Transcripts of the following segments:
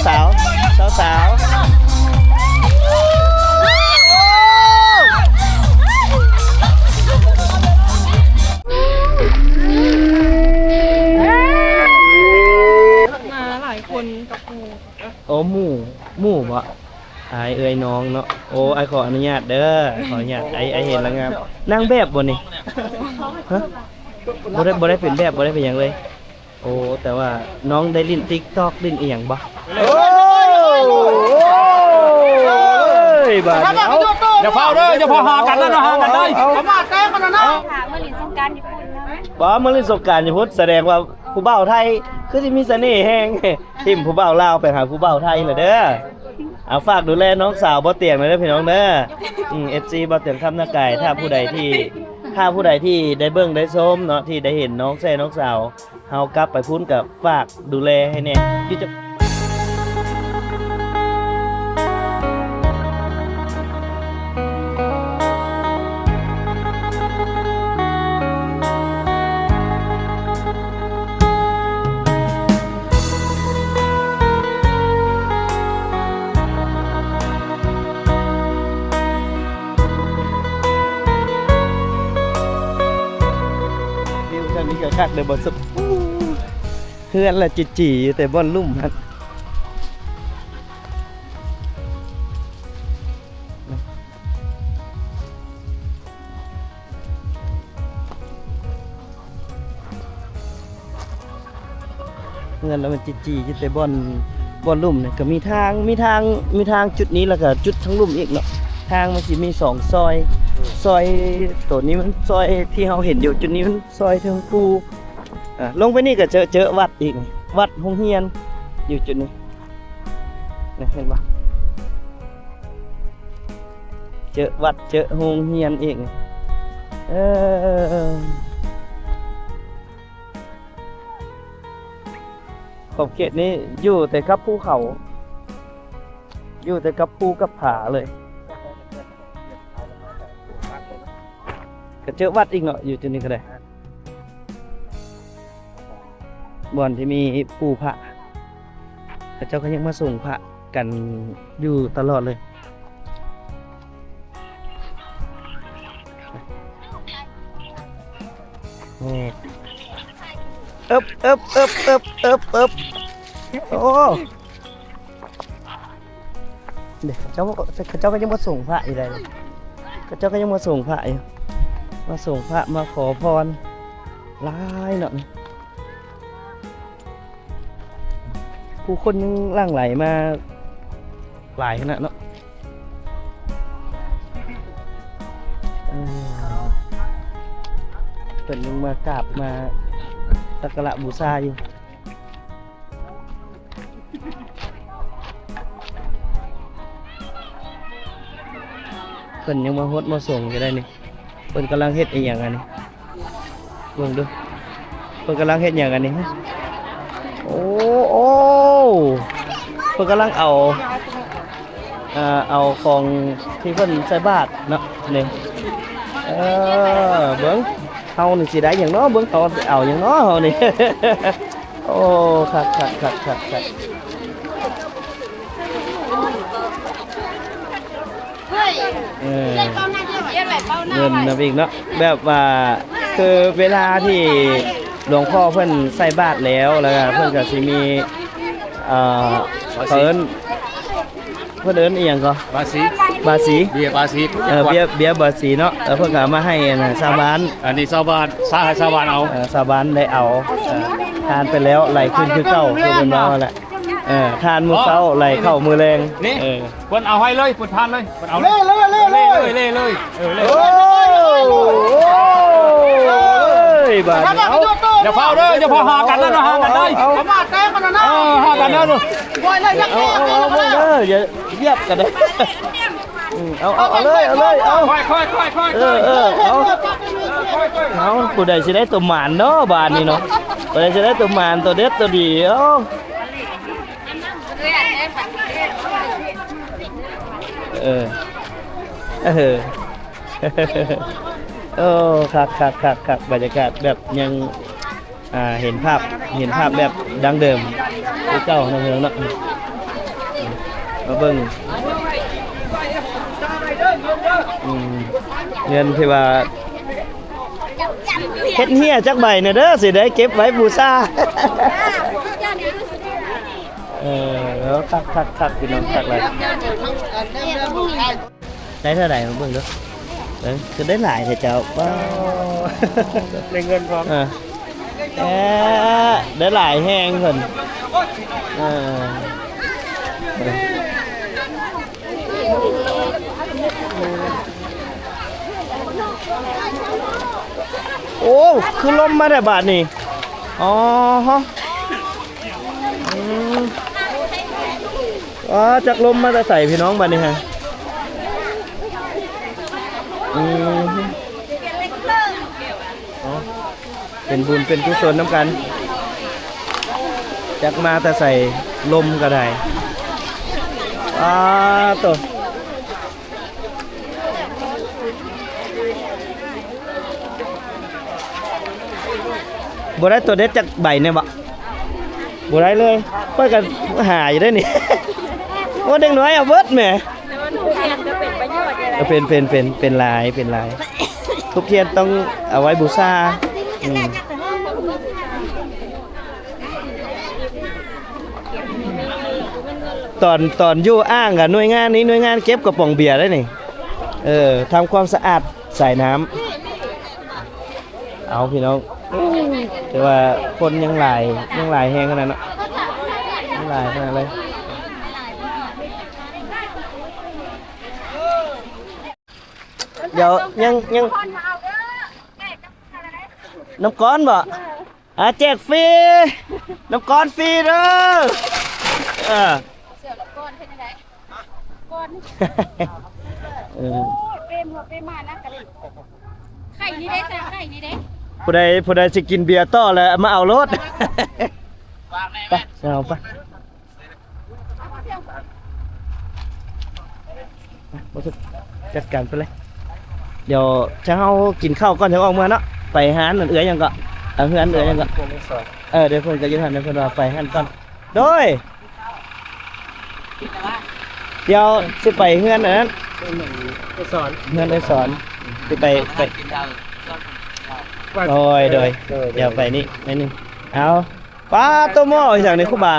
สาวสาวมาหลายคนกับหมู่โอ้หมู่บ่ไอเอ้ยน้องเนาะโอ้ไอขออนุญาตเด้อขออนุญาตไอเห็นแล้วงามนางแบบบ่นี่ฮะบ่ได้เป็นแบบบ่ได้เป็นหยังเลยโอ้แต่ว่าน้องได้ลิ้น TikTok ลิ้นอีหยังบ่โอ้ยบาดเอาอย่าเฝ้าเด้ออย่าพอหากันนะหากันได้เขามาแก้กันนะค่ะเมื่อหลินสงการญี่ปุ่นนะ บ่มื้อเล่นสงกรานต์ญี่ปุ่นแสดงว่าผู้บ่าวไทยคือสิมีเสน่ห์แฮงทิ่มผู้บ่าวลาวไปหาผู้บ่าวไทยล่ะเด้อเอาฝากดูแลน้องสาวบ่เตียงหน่อยเด้อพี่น้องเด้อFC บ่เตียงคำนาไก่ถ้าผู้ใดที่ได้เบิ่งได้ชมเนาะที่ได้เห็นน้องแซ่น้องสาวเฮากลับไปพุ่นกับฝากดูแลให้แน่อยู่จะนี่ก็คักเลยบ่สุดเฮือนละจีๆอยู่แต่บ่อนลุ่มครับเฮือนแล้วมันจีๆอยู่แต่บ่อนลุ่มเนี่ยก็มีทางจุดนี้แล้วก็จุดทั้งลุ่มอีกเนาะทางมันสิมี2ซอยตัวนี้มันซอยที่เราเห็นอยู่จุดนี้มันซอยเทิงภูลงไปนี่ก็เจอวัดอีกวัดโรงเรียนอยู่จุดนี้นี่เห็นปะเจอวัดเจอโรงเรียนอีกขอบเขตนี้อยู่แต่กับภูเขาอยู่แต่กับภูกับผาเลยก็เจอวัดอีกเนาะอยู่จุดนี้ก็ได้บ่อนที่มีปู่พระพระเจ้าก็ยังมาส่งพระกันอยู่ตลอดเลยเอิบโอ้เด็กเจ้าก็ยังมาส่งพระอีกเลยเจ้าก็ยังมาส่งพระอยู่มาส่งพระมาขอพรหลายเนาะผู้คนยังหลั่งไหลมาหลายขนาดเนาะเป็นยังมากราบมาสักการะบูชาอยู่เป็นยังมาฮดมาส่งจะได้นี่เพิ่นกำลังเฮ็ดอีหยังอันนี้เบิ่งดูเพิ่นกำลังเฮ็ดหยังอันนี้โอ้เพิ่นกำลังเอาของที่เพิ่นใส่บาตรเนาะนี่เบิ่งเฮานี่สิได้หยังเนาะเบิ่งเขาเอาหยังเนาะเฮานี่ โอ้คักเงินนะอีกเนาะแบบว่าคือเวลาที่หลวงพ่อเพิ่นใส่บาตรแล้วก็เพิ่นก็สิมีเพิ่นเอิ้นอีหยังก็บาสีเบียร์บาสีเบียร์บาสีเนาะเพิ่นก็มาให้นะชาวบ้านอันนี้ชาวบ้านเอาชาวบ้านได้เอาทานไปแล้วไหลขึ้นคือเก่าคือเป็นว่าแหละทานมื้อเช้าไหลเข้ามื้อแรงนี่เพิ่นเอาให้เลยเพิ่นทานเลยเพิ่นเอาเลยบาดเอาอย่าเฝ้าเด้ออย่าพอหากันนะหากันได้เขามาแก้กันนะหากันเด้อบ่อยเลยยักษ์อย่าเยียบกันเลยเอาเลยเอาผู้ใดสิได้ตัวหมานเนาะบาดนี้เนาะผู้ใดสิได้ตัวหมานตัวเด็ดตัวดีโอ้คักบรรยากาศแบบยังเห็นภาพแบบดังเดิมที่เจ้าเนาะ มาเบิ่งเงินที่ว่าเฮ็ดเหี้ยจักใบเนี่ยเด้อสิได้เก็บไว้บูชาแล้วคักพี่น้องคักเลยได้เท่าไหร่มาเบิ่งดูคือได้หลายแต่เจ้าว้าวได้เงินพร้อมได้หลายแห้งเพิ่นโอ้คือลมมาแต่บาทนี่อ๋อฮะจากลมมาแต่ใส่พี่น้องบาทนี่ฮะเป็นบุญเป็นกุศลน้ำกันจากมาแต่ใส่ลมก็ได้ตัวบ่ได้ตัวเด็ดจากใบเนี่ยบ่บ่ได้เลยเพื่อกันหาอยู่ได้นี่ว่าเด็กน้อยเอาเบิดแหมเป็นลายทุกเทียนต้องเอาไว้บูชาตอนอยู่อ้างกับหน่วยงานนี้หน่วยงานเก็บกระป๋องเบียร์ได้นี่ทำความสะอาดใส่น้ำเอาพี่น้องแต่ว่าคนยังหลายแห้งขนาดนั้นยังหลายขนาดเลยเดี๋ยวยังน้ำก้อนบ่แจกฟรีน้ำก้อนฟรีเด้อเสือก้อนเป็นยังไงก้อนเปรมมานะกระดิ่งไข่นี่ได้ใส่ไข่นี่ได้ผู้ใดสิกินเบียร์ต่อแล้วมาเอารถไปเอาไปจัดการไปเลยเดี๋ยวจะเอากินข้าวก่อนจะออกเมื่อเนาะไปหาเอื้อยังก็เฮือนเอื้อยังก็เดี๋ยวเพิ่นก็จะทำเดี๋ยวเพิ่นว่าไปหันก่อนโดยเดี๋ยวสิไปเฮือนอันนั้นเฮือนได้สอนสิไปโดยเดี๋ยวไปนี่นิดนึงเอาป้าตัวหม้อจากในคุบา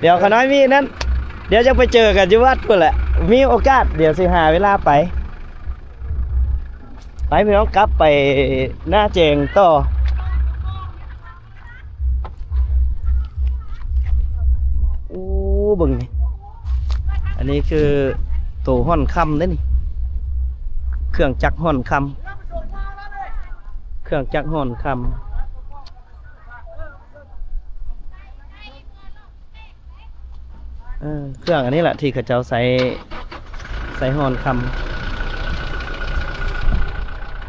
เดี๋ยวขน้อยมีนั้นเดี๋ยวจะไปเจอกันที่วัดเพื่อแหละมีโอกาสเดี๋ยวสิหาเวลาไปพี่น้องกลับไปหน้าเจงต่อบึงอันนี้คือตัวห่อนคำเด้นี่เครื่องจักรห่อนคำเครื่องจักรห่อนคำเครื่องอันนี้แหละที่เขาเจ้าใส่ห่อนคำ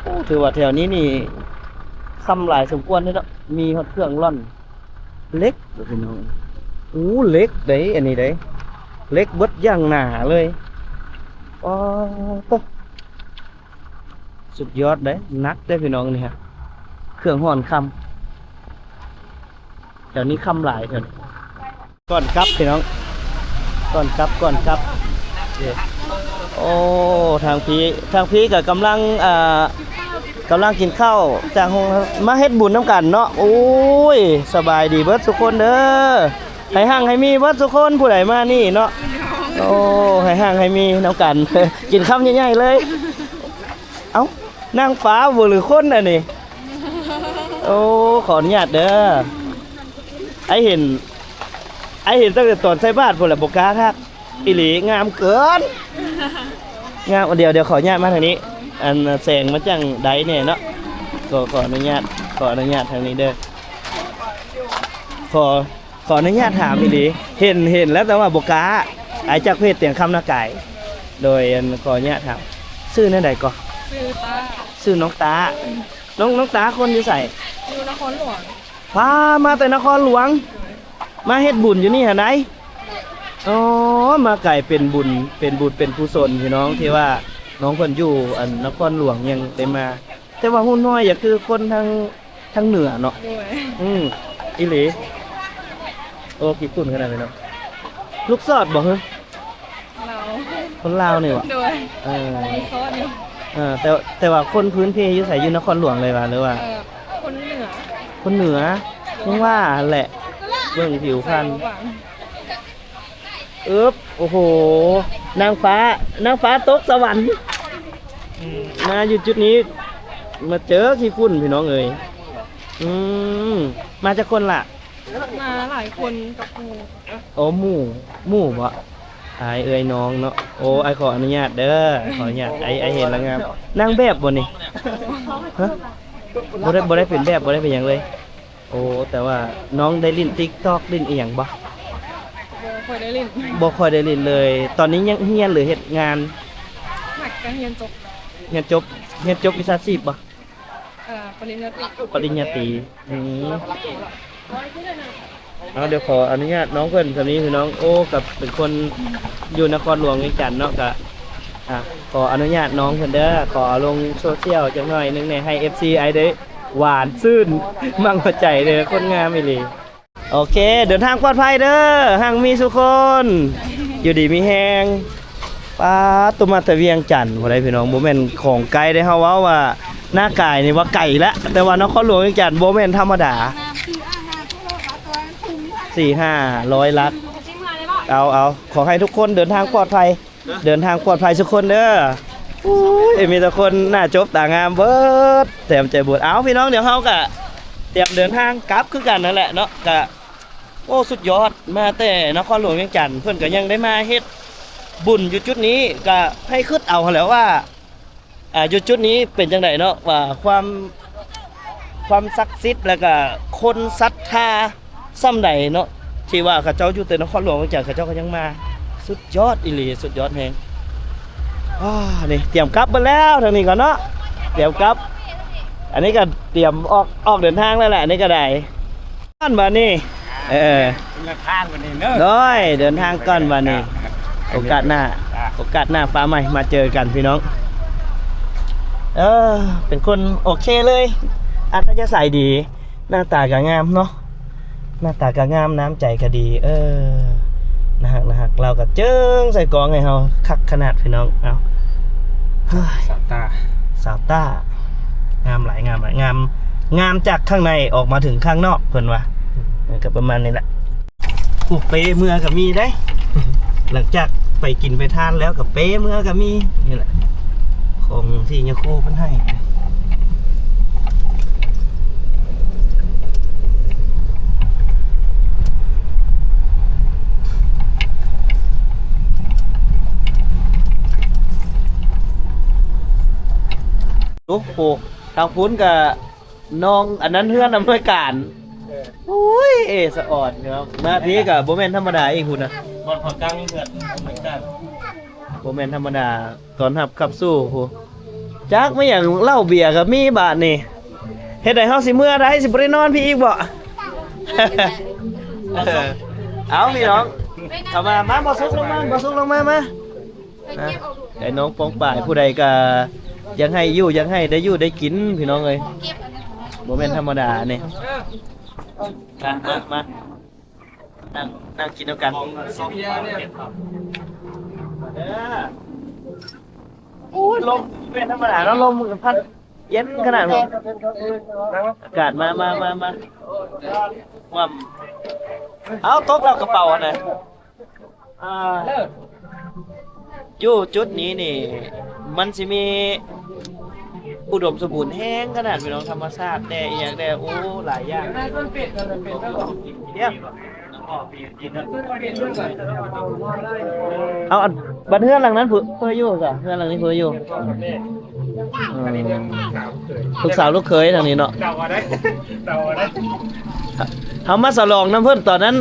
โอ้ถือว่าแถวนี้นี่คำหลายสมควรเลยเนาะมีเครื่องร่อนเล็กพี่น้องเล็กเด้อันนี้เด้เล็กเบิดย่างหนาเลยสุดยอดเด้นักได้พี่น้องนี่ฮะเครื่องห่อนคำเดี๋ยวนี้คำหลายเถอะก่อนครับพี่น้องก่อนครับโอ้ทางพี่กับกำลังกินข้าวจากห้องมาเฮ็ดบุญน้ำกันเนาะโอ้ยสบายดีเบิดทุกคนเด้อให้ห่างให้มีเบิดทุกคนผู้ใดมานี่เนาะโอ้ให้ห่างให้มีน้ำกันกินข้าวใหญ่ๆเลยเอ้านางฟ้าบ่หรือคนอันนี้โอ้ขออนุญาตเด้อไอเห็นตั้งแต่ตอนใส่บาตรพุ่นแหละบ่กล้าทักอีหลีงามเกินงามเดี๋ยวขออนุญาตมาทางนี้อันแสงมาจังไดเนี่ยเนาะขออนุญาตทางนี้เด้อขออนุญาตถามอีหลีเห็นแล้วแต่ว่าบ่กล้าไอ้จักเพศเตียงคำนาไก่โดยขออนุญาตถามชื่อนั่นใดก่อนชื่อน้องตาน้องตาคนอยู่ใส่อยู่นครหลวงพามาแต่นครหลวงมาเฮ็ดบุญอยู่นี่หะไหนมาไก่เป็นบุญเป็นกุศลพี่น้องที่ว่าน้องคนอยู่นครหลวงยังได้มาแต่ว่าหุ่นน้อยอย่าคือคนทางเหนือเนาะอีหลี โอ้กี่ปุ่นขนาดนี้เนาะลูกสอดบอกเหรอ เรา คนลาวนี่วะ โดย เออ มีซอสนี่ แต่ว่าคนพื้นเพอยู่ใส่อยู่นครหลวงเลยว่ะหรือว่า คนเหนือ คนเหนือยังว่าแหละเบิ่งผิวพรรณ หวัง โอ้โหนางฟ้าตกสวรรค์มาอยู่จุดนี้ มาเจอขี้ฝุ่นพี่น้องเอ๋ยมาจากคนล่ะ มาหลายคนกับครู โอ้หมู่บ่อายเอ่ยน้องเนาะโอ้ไอขออนุญาตเด้อขออนุญาตไอเห็นแล้วงามนางแบบบ่นี่ฮะบ่ได้เป็นแบบบ่ได้เป็นหยังเลย โอ้แต่ว่าน้องได้ลิ้น TikTok ลิ้นอีหยังบ่ คอยได้เล่น บ่ค่อยได้ลิ้นเลย ตอนนี้ยังเรียนหรือเฮ็ดงาน หมักกันเรียนจบ เรียนจบวิชาชีพบ่ ปริญญาตรี ปริญญาตรีเอาเดี๋ยวขออนุญาตน้องเพื่อนสำนี้คือน้องโอ้กับเป็นคนอยู่นครหลวงเวียงจันทน์เนาะกะขออนุญาตน้องเพื่อนเด้อขอลงโซเชียลจังหน่อยนึงในให้ FC ไอได้หวานซื่นมั่งหัวใจเด้อคนงามอีหลีโอเค เดินทางปลอดภัยเด้อห่างมีสุคน อยู่ดีมีแฮงป้าตุมาแตะเวียงจันทน์บ่ได้พี่น้องบ่แม่นของไกลได้เฮาเว้าว่าหน้ากายนี่ว่าไก่ละแต่ว่านครหลวงเวียงจันทน์บ่แม่นธรรมดา 4-500 ลักเอาขอให้ทุกคนเดินทางปลอดภัยทุกคนเด้ออุ้ยมีแต่คนหน้าจบตางามเบิดเต็มใจบวชเอาพี่น้องเดี๋ยวเฮาก็เตรียมเดินทางกลับคือกันนั่นแหละเนาะก็โอ้สุดยอดมาแต่นครหลวงเวียงจันทน์เพิ่นก็ยังได้มาเฮ็ดบุญอยู่จุดนี้ก็ให้คิดเอาแล้วว่าอยู่จุดนี้เป็นจังไดเนาะว่าความศักดิ์สิทธิ์แล้วก็คนศรัทธาซ้ำใดเนาะที่ว่าเขาเจ้าอยู่แต่นครหลวงเวียงจันทน์เขาเจ้าก็ยังมาสุดยอดอีหลีสุดยอดแฮงนี่เตรียมกลับมาแล้วทางนี้ก่อนเนาะเตรียมกลับ อันนี้ก็เตรียมออกเดินทางแล้วแหละอันนี้ก็ได้ก้อนบานี่เดินทางวันนี้เนอะด้วยเดินทางก้อนบานี่โอกาสหน้าฟ้าใหม่มาเจอกันพี่น้องเป็นคนโอเคเลยอัธยาศัยดีหน้าตาก็งามเนาะหน้าตาก็งามน้ำใจก็ดีนะฮะเราก็เจิ้งใส่กองไงเฮาคักขนาดพี่น้องเอาสาวต้างามหลายงามจากข้างในออกมาถึงข้างนอกเพิ่นว่าก็ประมาณนี้แหละเปเมื่อก็มีได้ หลังจากไปกินไปทานแล้วกับเปเมื่อก็มีนี่แหละของที่ยาคูเพิ่นให้โอ้โหทางพุ้นกับน้องอันนั้นเพื่อนอำนวยการโอ้ยสะออดครับมาทีกับโบแมนธรรมดาเองคุณนะบอลผักกังเพื่อนเหมือนกันโบแมนธรรมดาตอนหับขับสู้โหจักไม่อย่างเหล้าเบียร์กับมีบาทนี่เฮ็ดได้เฮาสิเมื่อได้สิบ่ได้นอนพี่อีกบ่ เอาพี่น้องเข้ามาบ่ซุกลงมามาไอ้น้องปองป่ายผู้ใดก็ยังให้อยู่ยังให้ได้อยู่ได้กินพี่น้องเอ้ยโมเมนต์ธรรมดาเนี่ยมานั่งกินด้วยกันโอ้ยลมเป็นธรรมดาแล้วลมพัดเย็นขนาดนี้อากาศมาว่าเอาโต๊ะเรากระเป๋าหน่อยอยู่จุดนี้นี่มันสิมีอุดมสมบูรณ์แห้งขนาดพี่น้องธรรมชาติแต่อย่างแต่โอ้หลายอย่างเนี่ยเอาบันเทือนหลังนั้นเพื่ออยู่จ้ะเพื่อนหลังนี้เพื่ออยู่ลูกสาวลูกเคยทางนี้เนาะทำมาสลองน้ำเพื่อนตอนนั้น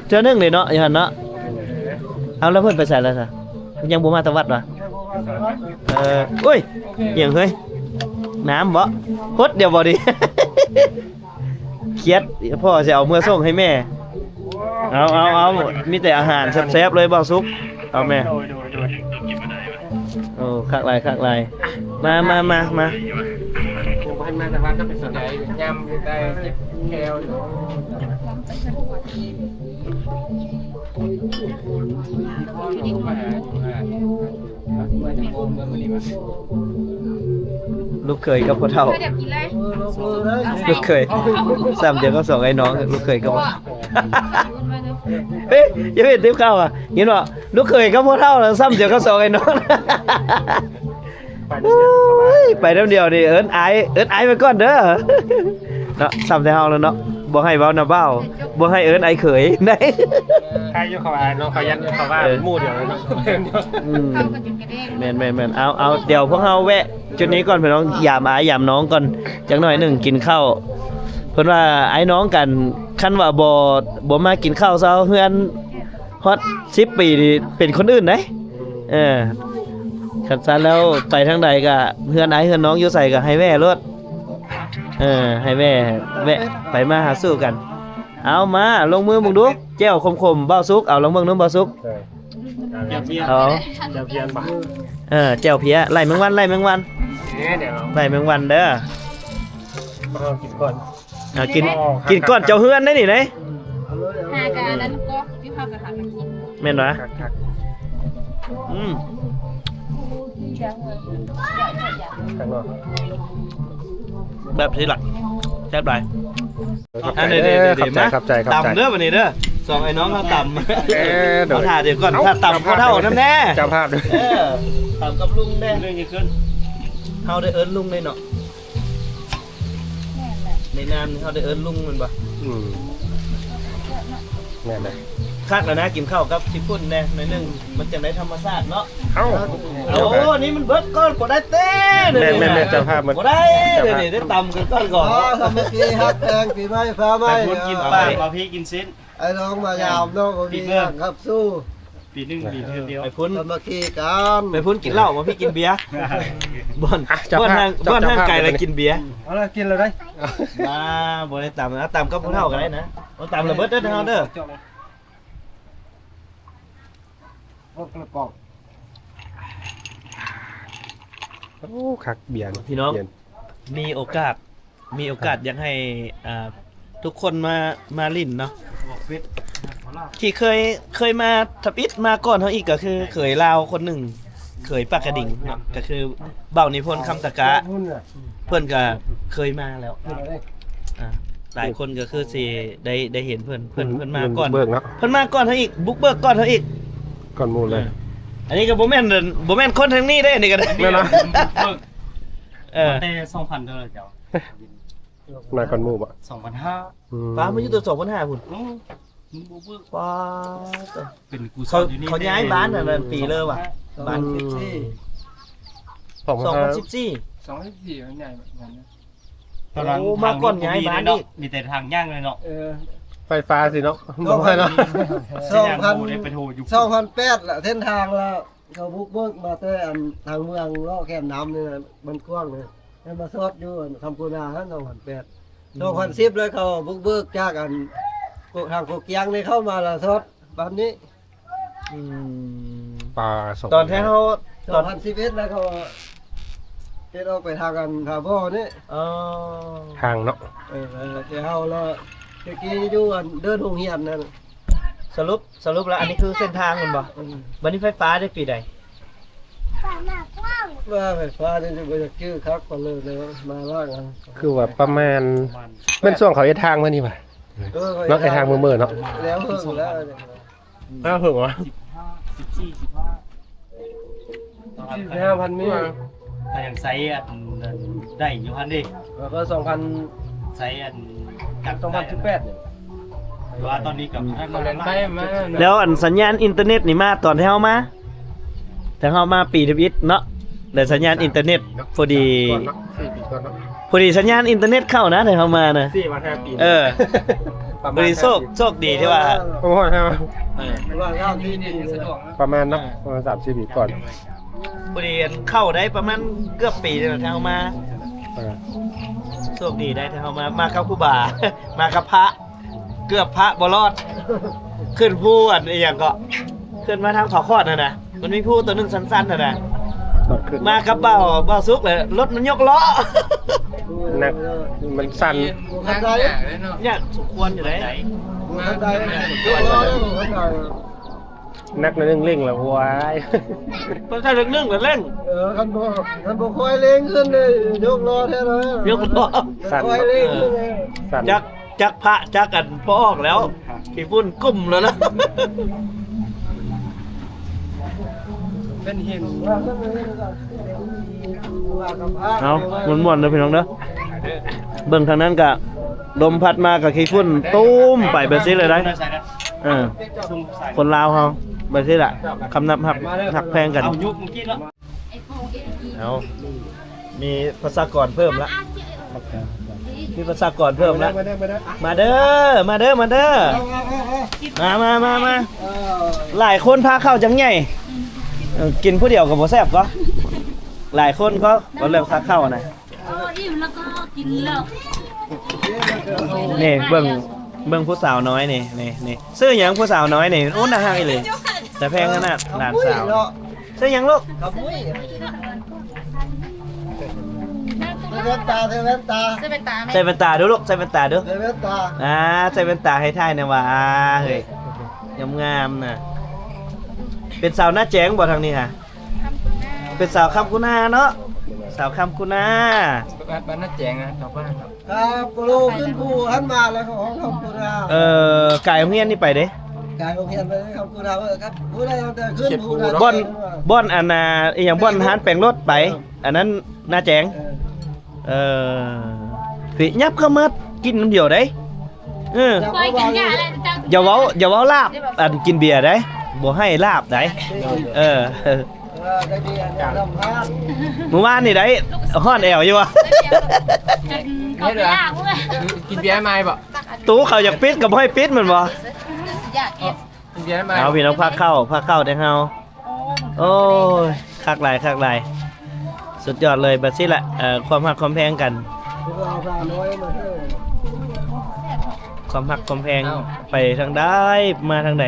เจอหนึ่งเลยเนาะอย่างนั้นเนาะเอาแล้วเพื่อนไปใส่แล้วจ้ะยังบ่มาตะวัดวะอุ้ยอย่างเฮ้ยน้ำบ่พดเดี๋ยวบ่ดิ เครียดพ่อจะเอาเมื่อส่งให้แม่เอามีแต่อาหารแซ่บๆเลยบ่ซุกเอาแม่โอ้คักลายมาพันมาแต่ว่าก็เป็นส่วนใหญ่ยำได้แก้ว ลูกเคยกับพ่อเฒ่า เดี๋ยวกินเลย ลูกเคยซ้ำเดี๋ยวก็ส่งไอ้น้องลูกเคยก็ว่าเฮ้ยอยังเห็นติ๊บเข้าอ่ะเห็นบ่ลูกเคยกับพ่อเฒ่าแล้วซ้ำเดี๋ยวก็ส่งไอ้น้องไปเดียวนี่เอิ้นไอไปก่อนเด้อเนาะซ้ำแต่เฮาแล้วเนาะบ่ให้เว้านะเบ้าบ่ให้เอิ้นไอเขยได้ ใครอยู่เขาว่าน้องเขายันเขาว่าหมู่เดียวเลยเนาะ เข้ากันจนกระเด้ง แม่นเอาเดี๋ยวพวกเฮาแวะจุดนี้ก่อนพี่น้องยามอายามน้องก่อนจักหน่อยหนึงกินข้าวเพิ่นว่าไอ้น้องกันคันว่าบ่มากินข้าวเช้าเฮือนฮอด10 ปีนี่เป็นคนอื่นเด้คันซั่นแล้วไปทางใดก็เฮือนไอ้เฮือนน้องอยู่ไสก็ให้แว่รถให้แวะไปมาหาสู้กันเอามาลงมือมึงดูแจ้วคมๆเบ้าซุกเอาลงเบิ่งนู้นเบ้าซุก เดี๋ยวเพียน เอา เดี๋ยวเพียนบ่ แจ่วเพี้ยไล่แมงวันเดี๋ยว ไล่แมงวันเด้อ มากินก่อน กินก่อนเจ้าเฮือนได้นี่ไหน หากานั้นก็พี่พ่อกับหากันกิน แม่นบ่ คัก ข้างนอก แบบที่หลักแซ่บหลาย ขอบ อัน ใจ นี้ ขอบใจ ต่ำเด้อบัดนี้เด้อสองไอ้น้องเขาต่ำ เดี๋ยว เอาถ่าเดี๋ยวก่อนถ้าต่ำเขาเท่าน้ำแน่ เจ้าภาพด้วย ต่ำกับลุงแน่เรื่องจะขึ้นเฮาได้เอิ้นลุงได้เนาะในนามเฮาได้เอิ้นลุงมันบ่ แม่นเลย คักแล้วนะกินข้าวกับสิพุ่นแน่หน่อยนึงมันจังได้ธรรมชาติเนาะ เอ้า โอ้นี่มันเบิดก้อนบ่ได้เต้ แม่เจ้าภาพมัน บ่ได้เดี๋ยวนี้ได้ตำกันก้อนก่อน ทำเมื่อกี้ฮักแพงปีไม้ฟ้าไม้ ไปพูดกินไปมาพี่กินซิ้น ไอ้น้องมายาวน้องก็มีครับสู้ ปีนึงปีเดียว ไปพุ่น ทำเมื่อกี้กัน ไปพุ่นกินเหล้ามาพี่กินเบียร์บ่อนห้างไก่แล้วกินเบียร์ เอาละกินเลยได้ มาบ่ได้ตำนะตำกับผู้เฒ่ากันได้นะเอาตำระเบิดเด้อเฮาเด้อ กระปอก โอ้คักเบียร์ พี่น้องมีโอกาสอยากให้ทุกคนมาลิ้นเนาะที่เคยมาทับอิดมาก่อนเฮาอีกก็คือเคยลาวคนหนึ่งเคยปากกระดิ่งเนาะก็คือเบ้านิพนธ์คำตะกะ หุ้นอ่ะ เพื่อนก็เคยมาแล้วหลายคนก็คือสิได้เห็นเพื่อนมาก่อน เบิกเนาะ เพื่อนมาก่อนเฮาอีกบุกเบิกก่อนเฮาอีก ก่อนมูลเลย อันนี้ก็บ่แม่นคนทางนี้ได้อันนี้ก็ได้ แม่นะ เต้ 2,000เด้อเจ้ามาก่อนมูบ่ ป้ามันอยู่ตัว2,500พุ่นป้าเป็นกูเขาย้ายบ้านนั่นปีเลยว่ะบ้าน2014 มันใหญ่แบบนั้นนะ โอ้มาก่อนย้ายบ้านนี่ มีแต่ทางย่างเลยเนาะไฟฟ้าสิเนาะบ่ให้เนาะ 2008ละเส้นทางแล้วเขาบุกเบิกมาแต่ทางเมืองเลาะแคมน้ำนี่มันกว้างเลยให้มาซอดอยู่คำพูนาฮะ2008 2010เลยเขาบุกเบิกจากทางโคเกียงนี่เข้ามาละซอดบ้านนี้ ปลา ตอนที่เฮาตอน 2011แล้วเขาเฮ็ดออกไปทางกันทาบ่อนี่ ทางเนาะ แต่เฮาแล้วตะกี้อยู่เดินโรงเรียนนั่น สรุปแล้วอันนี้คือเส้นทางมันบ่วันนี้ไฟฟ้าได้ปีใด ว่าไฟฟ้านี่จะบ่จะชื่อครับก็เลยมาล่างกัน คือว่าประมาณเป็นช่วงเขาเฮ็ดทางมานี่ป่ะเนาะไอ้ทางมือๆเนาะ แล้วเพิ่งแล้ว อ้าวเหรอ 5,000มี ถ้าอย่างไซส์อันได้อยู่ฮันดิ แล้วก็2,000 ไซส์อันกัด 2018นี่ ว่าตอนนี้กับ เขาเล่นไปมา แล้วอันสัญญาณอินเทอร์เน็ตนี่มาตอนที่เฮามาแต่เฮามาปีทวิตเนาะแต่สัญญาณอินเทอร์เน็ตพอดี ก่อนเนาะ4 ปีก่อนเนาะ พอดีสัญญาณอินเทอร์เน็ตเข้านะแต่เฮามานะ 5 ปี พอดีโชคดีที่ว่า ประมาณ5 ว่าข้าวที่นี่ สะดวกนะ ประมาณเนาะประมาณ3-4 ปีก่อน พอดีเข้าได้ประมาณเกือบปีแล้วที่เฮามาโชคดีได้ที่เฮามากับครูบา มากับพระเกือบพระบ่รอด ขึ้นผู้อันอีหยังก็ขึ้นมาทางเขาคอดน่ะนะมันมีผู้ตัวหนึงสั้นๆน่ะนะ ตอนขึ้น มากับเบ้าซุกเลยรถมันยกล้อ ม นักมันสั่น ทันใด เนี่ยสมควรอยู่ไหน ทันใดยกล้อแล้วทันใด นักนั่นเร่งแล้วว้าย เพิ่นใช้เรื่องเล่น คันบ่ค่อยเร่งขึ้นเลยยกล้อแท้เลย ยกล้อ สั่น ค่อยเร่งขึ้นเลย สั่น จักพระจักกันพ่อออกแล้วขี้ฝุ่นกุ้มแล้วนะ เป็นเห็น เอาม่วนๆเด้อพี่น้องเด้อเบิ่งทางนั้นก็ลมพัดมากับขี้ฝุ่นตุ้มไปแบบนี้เลยได้คนลาวเฮาแบบนี้ล่ะคำนับหักแพงกัน เอายุบเมื่อกี้แล้ว เอามีภาษากรเพิ่มละมีภาษากรเพิ่มละมาเด้อมาหลายคนพาเข้าจังใหญ่กินผู้เดียวกับบ่แซ่บก็หลายคนก็เริ่มพาเข้านะ อิ่มแล้วก็กินแล้ว นี่เบิ่งผู้สาวน้อยนี่ซื้อหยังผู้สาวน้อยนี่โอ้น่าฮักอีหลีแต่แพงขนาดหลานสาวซื้อหยังลูก กับมุ้ยเว้นตา ใส่เป็นตาไหม ใส่แว่นตาดูลูกใส่แว่นตาดู เว้นตา ใส่แว่นตาให้ท่ายเนี่ยว่าเฮ้ยงามๆน่ะเป็นสาวหน้าแจ้งบ่ทางนี้ค่ะเป็นสาวคำกุณาเนาะสาวคำกุณา บ้านน่าแจงนะชาวบ้านครับ ครับกรูขึ้นภูหันมาแล้วของคำกุรา ไก่โรงเรียนนี่ไปเด้ กายโรงเรียนไปคำกุราครับผู้ใดแต่ขึ้นภู บ่อนอันน่ะอีหยังบ่อนหานแปลงรถไป อันนั้นหน้าแจ้งพี่ยับเข้ามากินน้ำเดียวได้ปล่อยกินยาอะไรจัง อย่าเว้าลาบอันกินเบียร์ได้บ่ให้ลาบได้ได้ดีอันลำพาน เมื่อวานนี่ได้ฮ้อนแอวอยู่วะ เขาไปลากเว้ย กินเบียร์ไหมบ่ ตู้เขาอยากปิดก็บ่ให้ปิดแมันบ่ อยากกิน กินเบียร์ไหม เอาพี่น้องพาเข้าได้เฮาโอ้ยคักหลายสุดยอดเลยบัดซี่ละความฮักความแพงกัน เราพาน้อยมาเถอะ ความฮักความแพงไปทางใดมาทางใด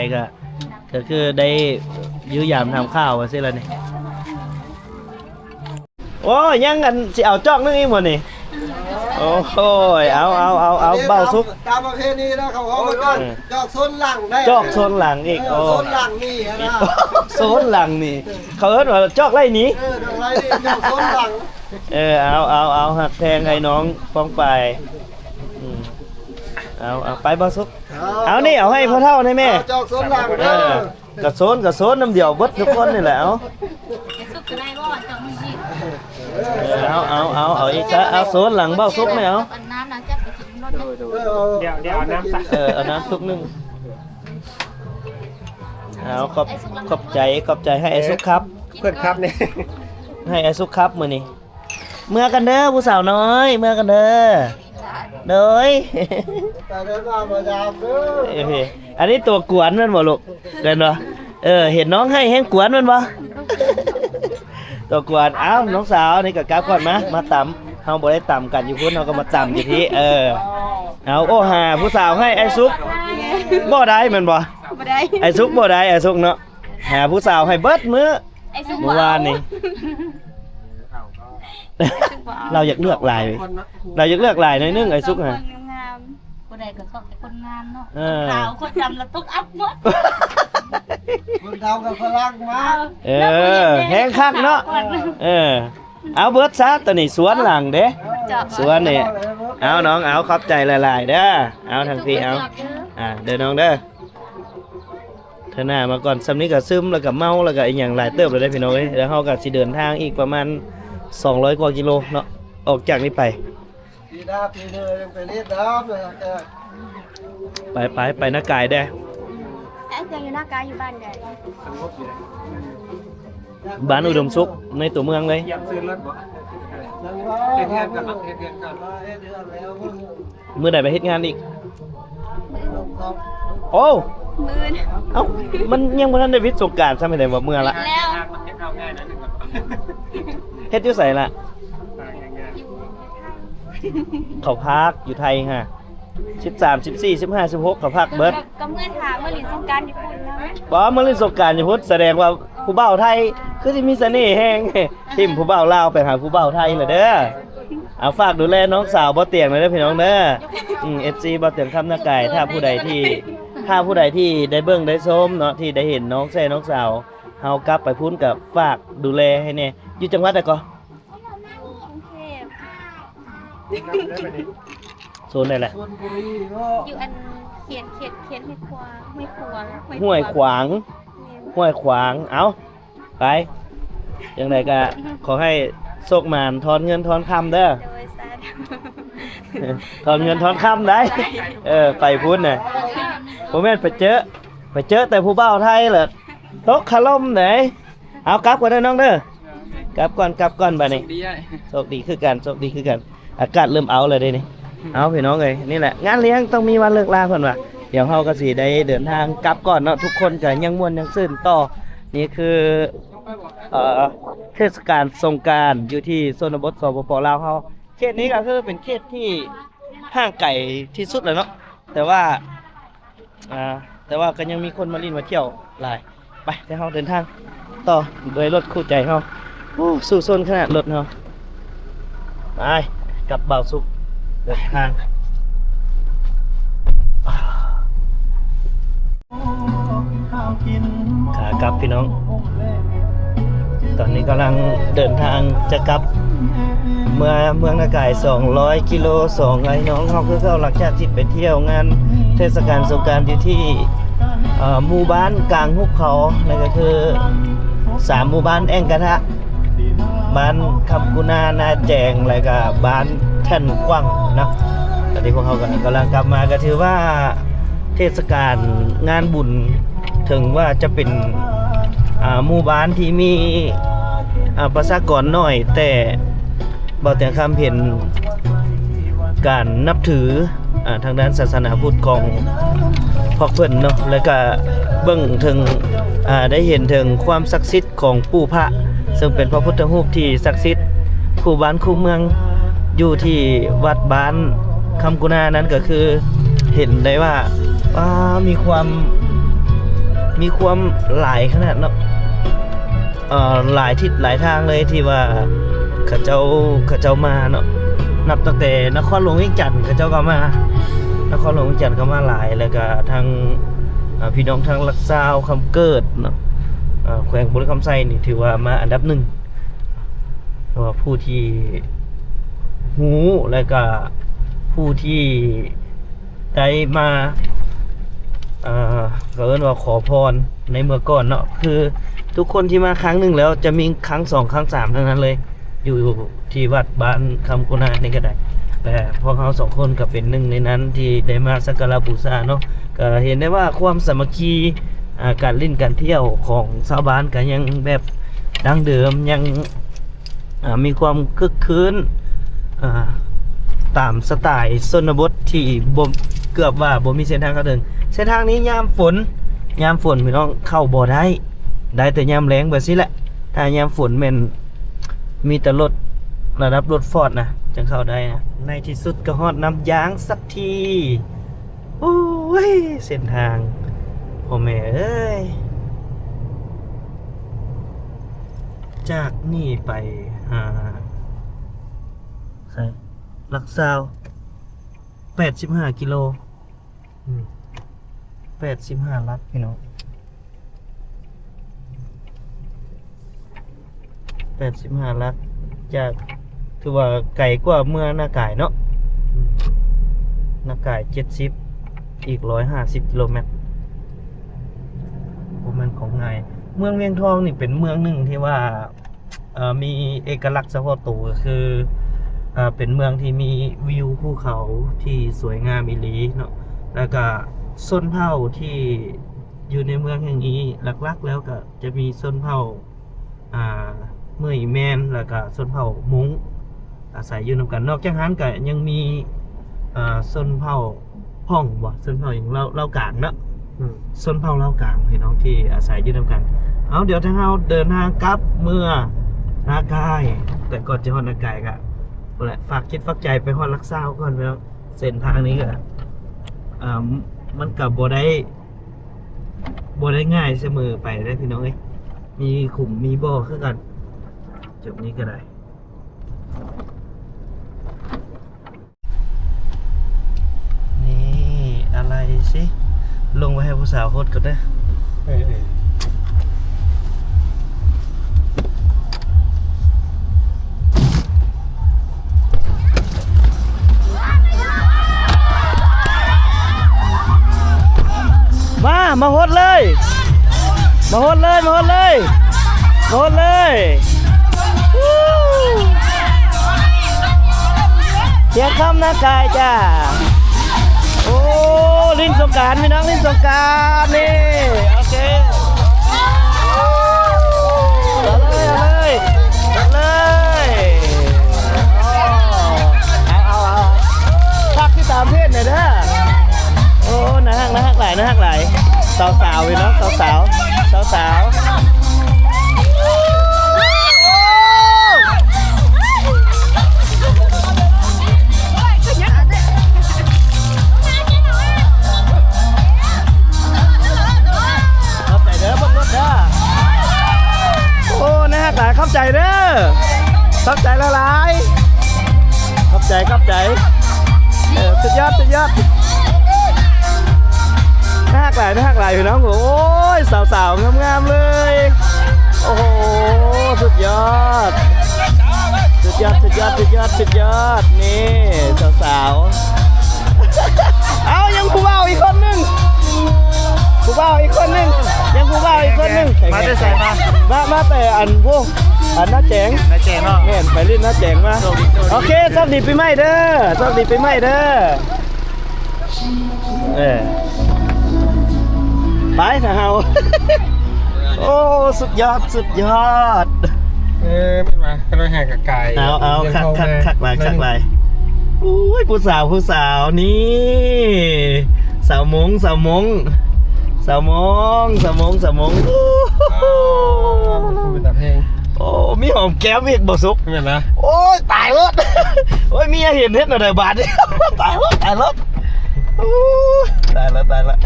ก็คือได้ยื้อยามทำข้าวว่าสิล่ะนี่โอ้ยยังกันสิเอาจอกนึงอีกหมดนี่โอ้โหเอาเบาซุก ตามประเพณีนะเขาเอามาจอกโซนหลังได้ จอกโซนหลังอีกโอ้ โซนหลังนี่นะ โซนหลังนี่เขาเอิ้นว่าจอกไล่หนี ดอกไรนี่จอกโซนหลัง เอาหักแทงให้น้องฟ้องไปเอาไปเบาซุกเอานี่เอาให้พ่อเฒ่าให้แม่ จอกโซนหลังเด้อก ระโซนน้ำเดียวเบิดทุกคนนี่แหละเอา สุกก็ได้บ่จังมึงสิ เอาอีกเอาโซนหลังเบ้าซุกไหมเอา อันน้ำนะจะไปกินรถ เดี๋ยวเอาน้ำซัก เอาน้ำซุกนึงเอาขอบใจให้ไอ้ซุกครับ เพื่อนครับนี่ ให้ไอ้ซุกครับมื้อนี้เมื่อกันเด้อผู้สาวน้อยเมื่อกันเด้อเด้ย แต่เดินมาประจำเด้อ อันนี้ตัวกวนมันบ่ลูกเดินบ่เห็นน้องให้แห้งกวนมันบ่ตัวกวนอ้าวน้องสาวนี่ก็กลับก่อนมาตำเฮาบ่ได้ตำกันอยู่พุ่นเฮาก็มาตำอยู่ที่เอาโอ้หาผู้สาวให้ไอ้ซุกบ่ได้แม่นบ่ บ่ได้ ไอ้ซุกบ่ได้ไอ้ซุกเนาะหาผู้สาวให้เบิดมื้อ ไอ้สุก เมื่อวานนี่ เราอยากเลือกลายหน่อยนึงไอ้ซุกฮะ งามบ่ได้ก็ชอบแต่คนงามเนาะขาวคนดำแล้วตกอัพหมด คนดาวกับพลังมา แห้งคักเนาะเอาเบิดซะตัวนี้สวนหลังเด้สวนนี่เอาน้องเอาขอบใจหลายๆเด้อเอาทางพี่เอาเด้อน้องเด้อเธอหน้ามาก่อนซ้ำนี้ก็ซึมแล้วก็เมาแล้วก็อีกอย่างหลายเติบเลยได้พี่น้องเอ้ยแล้วเฮาก็สิเดินทางอีกประมาณ200กว่ากิโลเนาะออกจากนี้ไป ปีหน้าปีเดือนยังไปเรียนน้ำเลย ไปนักกายได้ แอ๊ะยังอยู่หน้ากายอยู่บ้านใหญ่ บ้านอุดมสุขในตัวเมืองเลย อยากซื้อรถบ่ เฮ็ เฮ็ดเงินกันเฮ็ดเงินกัน เฮ็ดเดือนแล้ว มื้อใดไปเฮ็ดงานอีกโอ้ มื้อ เอ้ามันยังบ่ทันได้วิทย์สงกรานต์ซะไม่ได้ว่าเมื่อละ แล้ว มันเฮ็ดเอาง่ายนะนึงก่อน เฮ็ดอยู่ไสล่ะเขาพักอยู่ไทยฮะ13 14 15 16เขาพักเบิด ก็เมื่อถามว่าหลินสงการญี่ปุ่นนะ บ่มื้อเล่นสงกรานต์อยู่พุ่นแสดงว่าผู้บ่าวไทยคือสิมีเสน่ห์แฮงทิ่มผู้บ่าวลาวไปหาผู้บ่าวไทยล่ะเด้อ เอาฝากดูแลน้องสาวบ่เตียงเลยเด้อพี่น้องเด้อFC บ่เตียงคำนาไก่ถ้าผู้ใดที่ได้เบิ่งได้ชมเนาะที่ได้เห็นน้องแซ่น้องสาวเฮากลับไปพุ่นกับฝากดูแลให้แน่อยู่จังหวัดใดก็ กรุงเทพ โซนไหนแหละ ชลบุรีเนาะ อยู่อันเขียนให้ควางไม่ควง ห้วยขวางห้วยขวางเอาไปจังไดก็ขอให้โชคหมานทอนเงินทอนคำเด้อ โดยสาธุ ถอนเงินถอนคำได้ไปพุ่นน่ะผมแม่นไปเจอแต่ผู้บ่าวไทยเหรอตกขล่มไหนเอากลับก่อนเด้อน้องเด้อกลับก่อนบัดนี้ ดีไอ้ โชคดีคือกันอากาศเริ่มเอาเลยเด้นี่เอาพี่น้องเอ้ยนี่แหละงานเลี้ยงต้องมีวันเลิกลาเพิ่นว่าเดี๋ยวเฮาก็สิได้เดินทางกลับก่อนเนาะทุกคนก็ยังม่วนยังซื่นต่อนี่คือเทศกาลสงกรานต์อยู่ที่ชนบทสปปลาวเฮาเขตนี้ก็คือเป็นเขตที่ห่างไกลที่สุดเลยเนาะแต่ว่าก็ยังมีคนมาลินมาเที่ยวหลายไปเดี๋ยวเฮาเดินทางต่อโดยรถคู่ใจเฮาโอ้สู้ซนขนาดรถเฮาไปกับบ่าวสุขเดินทางขากลับพี่น้องตอนนี้กำลังเดินทางจะกลับเมืองนาไก่200 กิโล2ไอ้น้องเขาคือเขาหลังจากที่ไปเที่ยวงานเทศกาลสงกรานต์อยู่ที่หมู่บ้านกลางหุบเขานั่นก็คือ3หมู่บ้านแอ่งกระทะบ้านคำกุนานาแจงแล้วก็บ้านแท่นกว้างนะตอนนี้พวกเขากำลังกลับมาก็ถือว่าเทศกาลงานบุญถึงว่าจะเป็นหมู่บ้านที่มีประชากรน้อยแต่บ่แต่คำเห็นการนับถือทางด้านศาสนาพุทธของพวกเพิ่นเนาะแล้วก็เบิ่งถึงได้เห็นถึงความศักดิ์สิทธิ์ของปู่พระซึ่งเป็นพระพุทธรูปที่ศักดิ์สิทธิ์คู่บ้านคู่เมืองอยู่ที่วัดบ้านคำกุณานั้นก็คือเห็นได้ว่ามีความหลายขนาดเนาะหลายทิศหลายทางเลยที่ว่าเขาเจ้ามาเนาะนับตั้งแต่นครหลวงเวียงจันทน์เขาเจ้าก็มานครหลวงเวียงจันทน์ก็มาหลายแล้วก็ทางพี่น้องทางลักซาวคำเกิดเนาะแขวงบุรีคำไซนี่ถือว่ามาอันดับหนึ่งเพราะว่าผู้ที่หูแล้วก็ผู้ที่ได้มาก็เอิ้นว่าขอพรในเมื่อก่อนเนาะคือทุกคนที่มาครั้งหนึ่งแล้วจะมีครั้ง2ครั้ง3ทั้งนั้นเลยอยู่ที่วัดบ้านคำกุณานี่ก็ได้แต่พวกเขา2คนก็เป็นหนึ่งในนั้นที่ได้มาสักการะบูชาเนาะก็เห็นได้ว่าความสามัคคีการเล่นการเที่ยวของชาวบ้านก็ยังแบบดั้งเดิมยังมีความคึกคืนตามสไตล์ชนบทที่เกือบว่าบ่มีเส้นทางเข้าถึงเส้นทางนี้ยามฝนพี่น้องเข้าบ่ได้แต่ยามแล้งแบบนี้แหละถ้ายามฝนแม่นมีแต่รถระดับรถฟอร์ดนะจังเข้าได้นะในที่สุดก็ฮอดน้ำยางสักทีโอ้ยเส้นทางพ่อแม่เอ้ยจากนี่ไปใส่ลักซาว85 กิโล85 ลักพี่น้อง85 ลักจากถือว่าไกลกว่าเมืองนาไก่เนาะนาไก่70อีก150 กิโลเมตรมันของง่ายเมืองเวียงทองนี่เป็นเมืองหนึ่งที่ว่ามีเอกลักษณ์เฉพาะตัวก็คือเป็นเมืองที่มีวิวภูเขาที่สวยงามอีหลีเนาะแล้วก็ชนเผ่าที่อยู่ในเมืองแห่งนี้หลักๆแล้วก็จะมีชนเผ่าเมื่อยแมนแล้วก็ชนเผ่ามงอาศัยอยู่นำกันนอกจากนั้นก็ยังมีชนเผ่าพ่องบ่ชนเผ่าอย่างเล่ากลางเนาะชนเผ่าเล่ากลางพี่น้องที่อาศัยอยู่นำกันเอาเดี๋ยวถ้าเราเดินทางกลับเมื่อนาไก่แต่ก่อนจะฮอดนาไก่ก็แหละฝากคิดฝากใจไปฮอดลักซาวก่อนพี่น้องเส้นทางนี้ก็มันกับบ่ได้ง่ายเสมอไปได้พี่น้องเอ้ยมีขุมมีบ่อคือกันจุดนี้ก็ได้ อะไรสิลงไว้ให้ผู้สาวโคตรก็ได้อมาโฮดเลยมาโฮดเลยมาโฮดเลยมาโฮดเลยวู้เสียงคำหน้ากายจ้าโอ้ลิ้นสงกรานต์พี่น้องลิ้นสงกรานต์นี่โอเคเอาเลยเอาพักที่ตามเพศหน่อยเด้อโอ้นะฮักหลายสาวพี่น้องสาวเข้าใจเด้อเข้าใจละลายเข้าใจสุดยอดน่าหักหลายพี่น้องโอ้ยสาวงามๆเลยโอ้โหสุดยอดนี่สาวเอายังผู้บ่าวอีกคนนึงมาได้ใส่มาแต่อันพวกอันน้าแจงเนาะไปเล่นน้าแจงมาโอเคสวัสดีปีใหม่เด้อไปถ้าเฮาโอ้สุดยอดไม่มาก็ต้องแหกกับไก่ เอาคักหลายอุ้ยผู้สาวนี่สาวมงเป็นแต่เพลง โอ้มีหอมแก้มอีกบ่สุก ไม่เป็นนะ โอ้ยตายรถโอ้ยมีเห็นเฮ็ดหน่อยบาทเดียวตายรถโอ้ยตายละ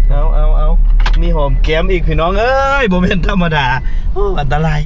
เอามีหอมแก้มอีกพี่น้องเอ้ยบ่แม่นธรรมดาโอ้อันตราย